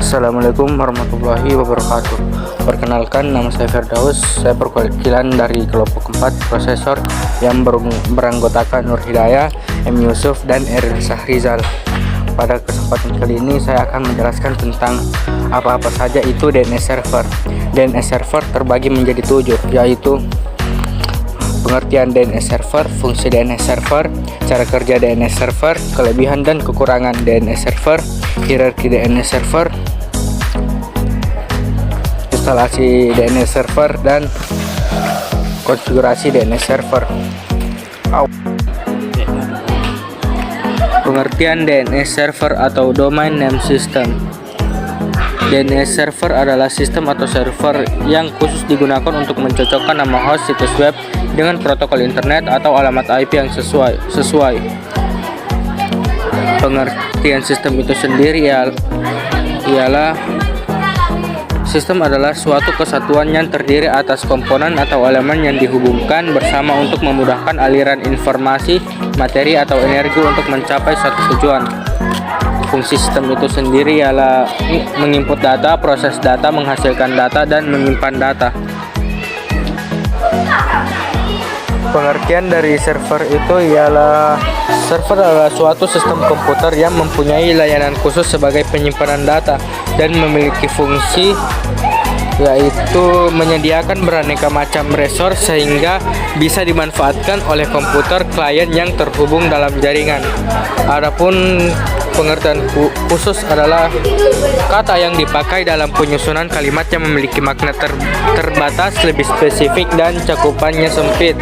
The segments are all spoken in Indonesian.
Assalamualaikum warahmatullahi wabarakatuh. Perkenalkan, nama saya Firdaus. Saya perwakilan dari kelompok 4 prosesor yang beranggotakan Nur Hidayah, M. Yusuf, dan Eril Sahrizal. Pada kesempatan kali ini saya akan menjelaskan tentang apa-apa saja itu DNS server. DNS server terbagi menjadi 7, yaitu pengertian DNS server, fungsi DNS server, cara kerja DNS server, kelebihan dan kekurangan DNS server, hierarki DNS server, instalasi DNS server, dan konfigurasi DNS server. Pengertian DNS server atau Domain Name System. DNS server adalah sistem atau server yang khusus digunakan untuk mencocokkan nama host situs web dengan protokol internet atau alamat IP yang sesuai. Pengertian sistem itu sendiri ialah sistem adalah suatu kesatuan yang terdiri atas komponen atau elemen yang dihubungkan bersama untuk memudahkan aliran informasi, materi, atau energi untuk mencapai suatu tujuan. Fungsi sistem itu sendiri ialah menginput data, proses data, menghasilkan data, dan menyimpan data. Pengertian dari server itu ialah server adalah suatu sistem komputer yang mempunyai layanan khusus sebagai penyimpanan data dan memiliki fungsi yaitu menyediakan beraneka macam resource sehingga bisa dimanfaatkan oleh komputer klien yang terhubung dalam jaringan. Adapun pengertian khusus adalah kata yang dipakai dalam penyusunan kalimat yang memiliki makna terbatas, lebih spesifik, dan cakupannya sempit.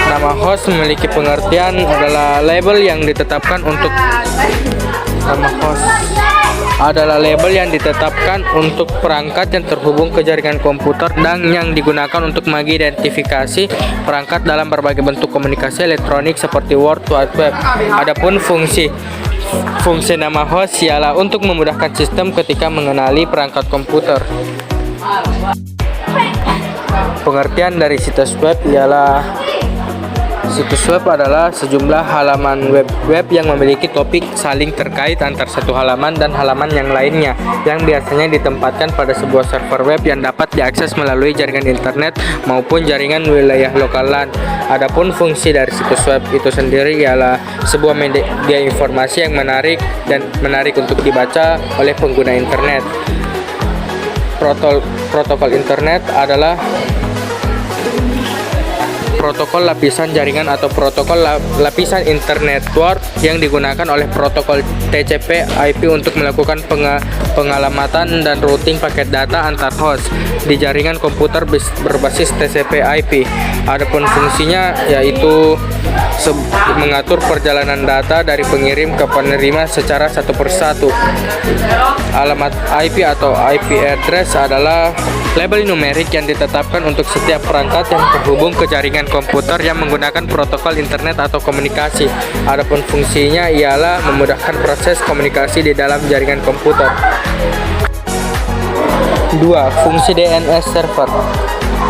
Nama host memiliki pengertian adalah label yang ditetapkan untuk perangkat yang terhubung ke jaringan komputer dan yang digunakan untuk mengidentifikasi perangkat dalam berbagai bentuk komunikasi elektronik seperti World Wide Web. Adapun fungsi nama host ialah untuk memudahkan sistem ketika mengenali perangkat komputer. Pengertian dari situs web ialah situs web adalah sejumlah halaman web yang memiliki topik saling terkait antar satu halaman dan halaman yang lainnya, yang biasanya ditempatkan pada sebuah server web yang dapat diakses melalui jaringan internet maupun jaringan wilayah lokal LAN. Adapun fungsi dari situs web itu sendiri ialah sebuah media informasi yang menarik untuk dibaca oleh pengguna internet. Protokol internet adalah protokol lapisan jaringan atau protokol lapisan internet network yang digunakan oleh protokol TCP/IP untuk melakukan pengalamatan dan routing paket data antar host di jaringan komputer berbasis TCP/IP. Adapun fungsinya yaitu mengatur perjalanan data dari pengirim ke penerima secara satu persatu. Alamat IP atau IP address adalah label numerik yang ditetapkan untuk setiap perangkat yang terhubung ke jaringan komputer yang menggunakan protokol internet atau komunikasi. Adapun fungsinya ialah memudahkan proses komunikasi di dalam jaringan komputer. 2. Fungsi DNS server.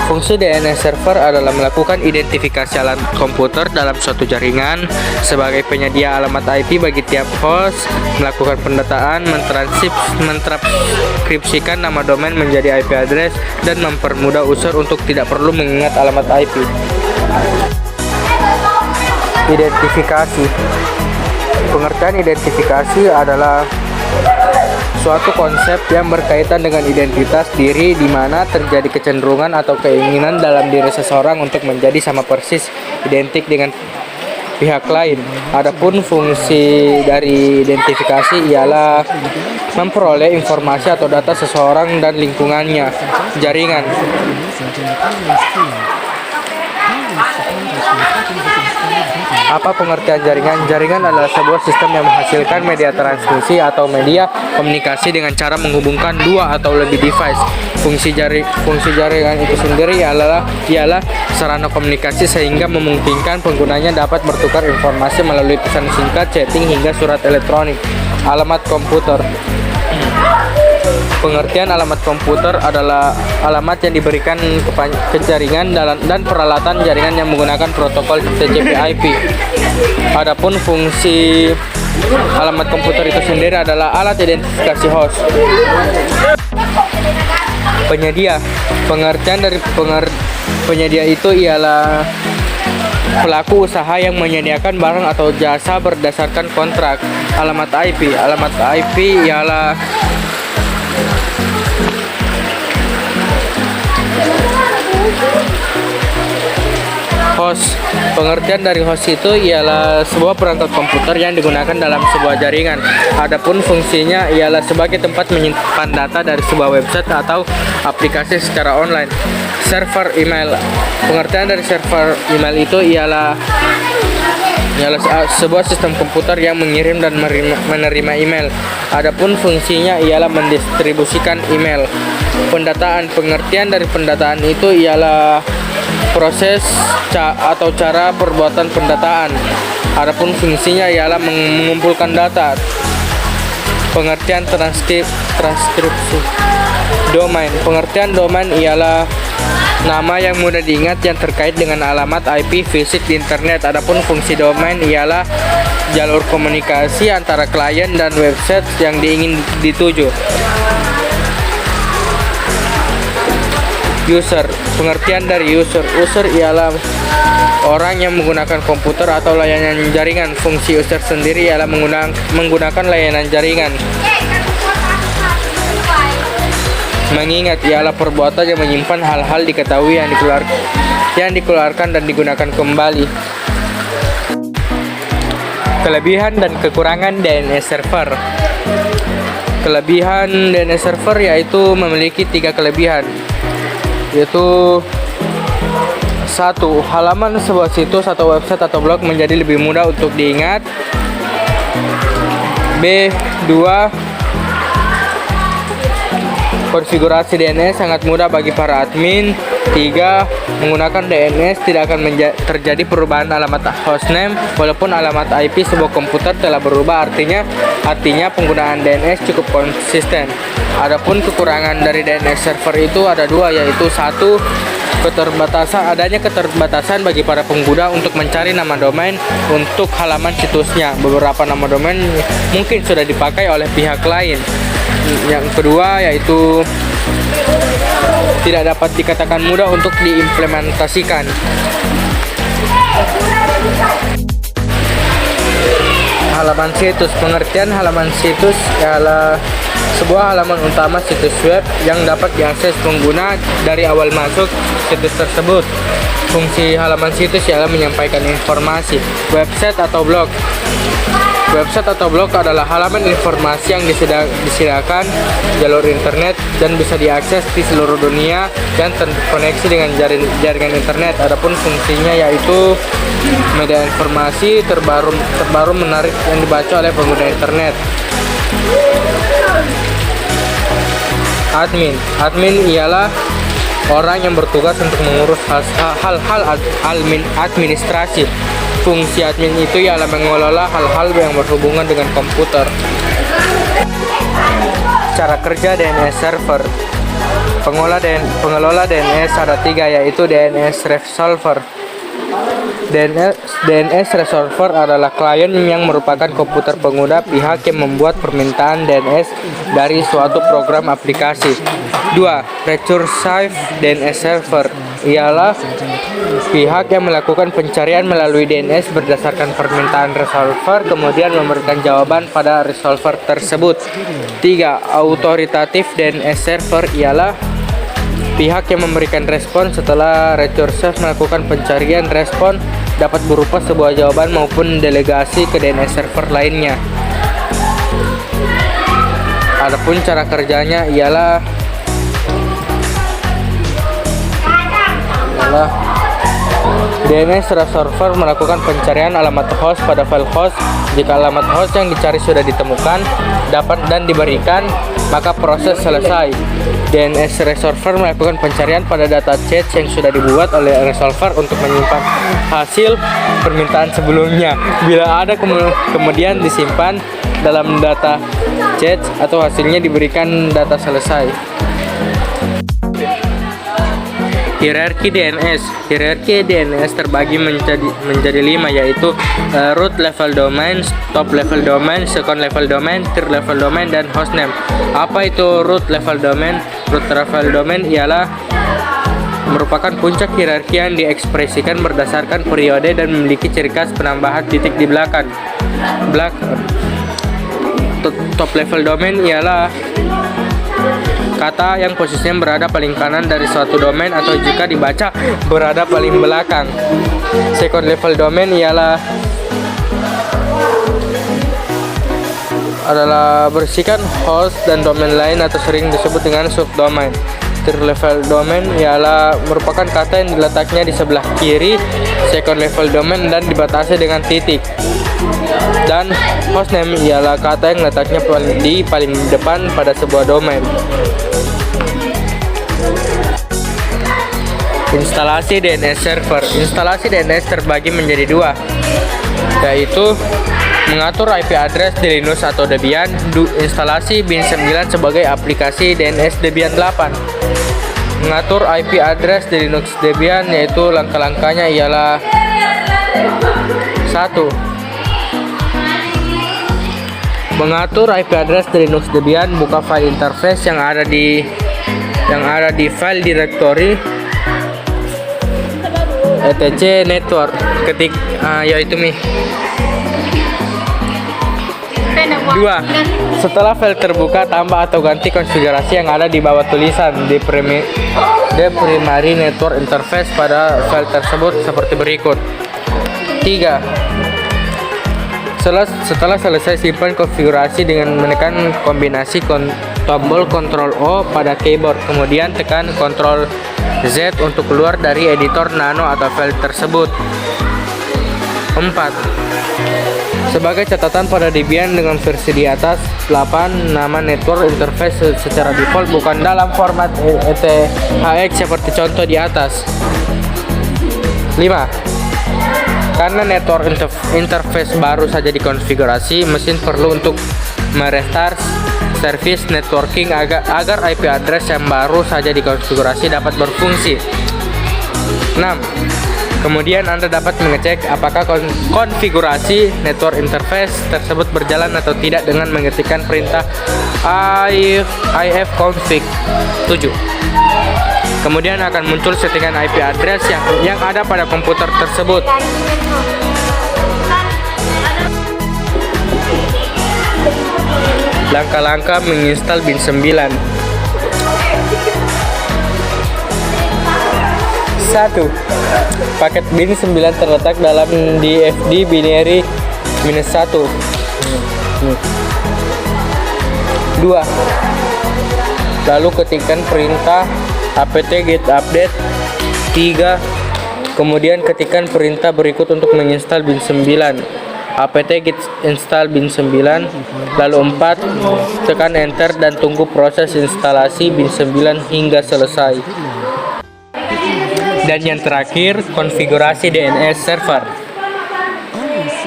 Fungsi DNS server adalah melakukan identifikasi alat komputer dalam suatu jaringan sebagai penyedia alamat IP bagi tiap host, melakukan pendataan, mentranskripsikan nama domain menjadi IP address, dan mempermudah user untuk tidak perlu mengingat alamat IP. Identifikasi. Pengertian identifikasi adalah suatu konsep yang berkaitan dengan identitas diri di mana terjadi kecenderungan atau keinginan dalam diri seseorang untuk menjadi sama persis identik dengan pihak lain. Adapun fungsi dari identifikasi ialah memperoleh informasi atau data seseorang dan lingkungannya, jaringan. Apa pengertian jaringan? Jaringan adalah sebuah sistem yang menghasilkan media transmisi atau media komunikasi dengan cara menghubungkan dua atau lebih device. Fungsi jaringan itu sendiri ialah sarana komunikasi sehingga memungkinkan penggunanya dapat bertukar informasi melalui pesan singkat, chatting, hingga surat elektronik. Alamat komputer. Pengertian alamat komputer adalah alamat yang diberikan ke jaringan dan peralatan jaringan yang menggunakan protokol TCP/IP. Adapun fungsi alamat komputer itu sendiri adalah alat identifikasi host. Penyedia. Pengertian dari penyedia itu ialah pelaku usaha yang menyediakan barang atau jasa berdasarkan kontrak. Alamat IP. Alamat IP ialah host. Pengertian dari host itu ialah sebuah perangkat komputer yang digunakan dalam sebuah jaringan. Adapun fungsinya ialah sebagai tempat menyimpan data dari sebuah website atau aplikasi secara online. Server email. Pengertian dari server email itu ialah sebuah sistem komputer yang mengirim dan menerima email. Adapun fungsinya ialah mendistribusikan email. Pendataan. Pengertian dari pendataan itu ialah proses atau cara perbuatan pendataan. Adapun fungsinya ialah mengumpulkan data. Pengertian transkripsi. Domain. Pengertian domain ialah nama yang mudah diingat yang terkait dengan alamat IP visit di internet. Adapun fungsi domain ialah jalur komunikasi antara klien dan website yang diingin dituju. User. Pengertian dari user. User ialah orang yang menggunakan komputer atau layanan jaringan. Fungsi user sendiri ialah menggunakan layanan jaringan. Mengingat ialah perbuatan yang menyimpan hal-hal diketahui yang dikeluarkan dan digunakan kembali. Kelebihan dan kekurangan DNS server. Kelebihan DNS server yaitu memiliki 3 kelebihan, yaitu 1. Halaman sebuah situs atau website atau blog menjadi lebih mudah untuk diingat. 2. Konfigurasi DNS sangat mudah bagi para admin. 3. Menggunakan DNS tidak akan terjadi perubahan alamat hostname walaupun alamat IP sebuah komputer telah berubah. Artinya penggunaan DNS cukup konsisten. Adapun kekurangan dari DNS server itu ada 2, yaitu 1. Adanya keterbatasan bagi para pengguna untuk mencari nama domain untuk halaman situsnya. Beberapa nama domain mungkin sudah dipakai oleh pihak lain. Yang kedua yaitu tidak dapat dikatakan mudah untuk diimplementasikan. Halaman situs. Pengertian halaman situs ialah sebuah halaman utama situs web yang dapat diakses pengguna dari awal masuk situs tersebut. Fungsi halaman situs ialah menyampaikan informasi. Website atau blog. Website atau blog adalah halaman informasi yang disediakan jalur internet dan bisa diakses di seluruh dunia dan terkoneksi dengan jaringan internet. Adapun fungsinya yaitu media informasi terbaru menarik yang dibaca oleh pengguna internet. Admin. Admin ialah orang yang bertugas untuk mengurus hal-hal administrasi. Fungsi admin itu ialah mengelola hal-hal yang berhubungan dengan komputer. Cara kerja DNS server. Pengelola DNS ada 3, yaitu DNS resolver. DNS resolver adalah klien yang merupakan komputer pengguna pihak yang membuat permintaan DNS dari suatu program aplikasi. 2. Recursive DNS server ialah pihak yang melakukan pencarian melalui DNS berdasarkan permintaan resolver kemudian memberikan jawaban pada resolver tersebut. 3. Autoritatif DNS server ialah pihak yang memberikan respon setelah recursive melakukan pencarian. Respon dapat berupa sebuah jawaban maupun delegasi ke DNS server lainnya. Adapun cara kerjanya ialah DNS resolver melakukan pencarian alamat host pada file host. Jika alamat host yang dicari sudah ditemukan, dapat dan diberikan, maka proses selesai. DNS resolver melakukan pencarian pada data chat yang sudah dibuat oleh resolver untuk menyimpan hasil permintaan sebelumnya. Bila ada kemudian disimpan dalam data chat atau hasilnya diberikan data selesai. Hierarki DNS. Hierarki DNS terbagi menjadi 5, yaitu root level domain, top level domain, second level domain, third level domain, dan hostname. Apa itu root level domain? Root level domain ialah merupakan puncak hierarki yang diekspresikan berdasarkan periode dan memiliki ciri khas penambahan titik di belakang. Top level domain ialah kata yang posisinya berada paling kanan dari suatu domain atau jika dibaca berada paling belakang. Second level domain adalah berisikan host dan domain lain atau sering disebut dengan subdomain. Third level domain ialah merupakan kata yang diletaknya di sebelah kiri second level domain dan dibatasi dengan titik. Dan hostname ialah kata yang letaknya di paling depan pada sebuah domain. Instalasi DNS server. Instalasi DNS terbagi menjadi 2, yaitu mengatur IP address di Linux atau Debian, instalasi Bin9 sebagai aplikasi DNS Debian 8. Mengatur IP address di Linux Debian, yaitu langkah-langkahnya ialah 1. Mengatur IP address di Linux Debian, buka file interface yang ada di file directory etc network yaitu 2. Setelah file terbuka, tambah atau ganti konfigurasi yang ada di bawah tulisan the primary network interface pada file tersebut seperti berikut. 3. Setelah selesai, simpan konfigurasi dengan menekan kombinasi tombol Ctrl O pada keyboard, kemudian tekan Ctrl Z untuk keluar dari editor nano atau file tersebut. 4. Sebagai catatan, pada Debian dengan versi di atas 8, nama network interface secara default bukan dalam format ETHX seperti contoh di atas. 5. Karena network interface baru saja dikonfigurasi, mesin perlu untuk merestart service networking agar IP address yang baru saja dikonfigurasi dapat berfungsi. 6. Kemudian Anda dapat mengecek apakah konfigurasi network interface tersebut berjalan atau tidak dengan mengetikkan perintah ifconfig 7. Kemudian akan muncul settingan IP address yang ada pada komputer tersebut. Langkah-langkah menginstal Bin9. 1. Paket Bin9 terletak dalam DFD binary -1. 2. Lalu ketikkan perintah apt-get update. 3. Kemudian ketikkan perintah berikut untuk menginstal Bin9. apt-get install Bin9. Lalu 4. Tekan enter dan tunggu proses instalasi Bin9 hingga selesai. Dan yang terakhir, konfigurasi DNS server.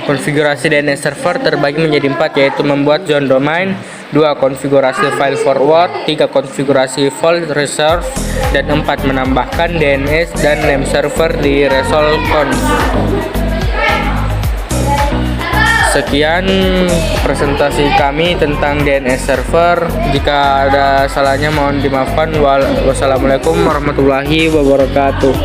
Konfigurasi DNS server terbagi menjadi 4, yaitu membuat zone domain, 2. Konfigurasi file forward, 3. Konfigurasi file reserve, dan 4. Menambahkan DNS dan name server di resolconf. Sekian presentasi kami tentang DNS server. Jika ada salahnya mohon dimaafkan. Wassalamualaikum warahmatullahi wabarakatuh.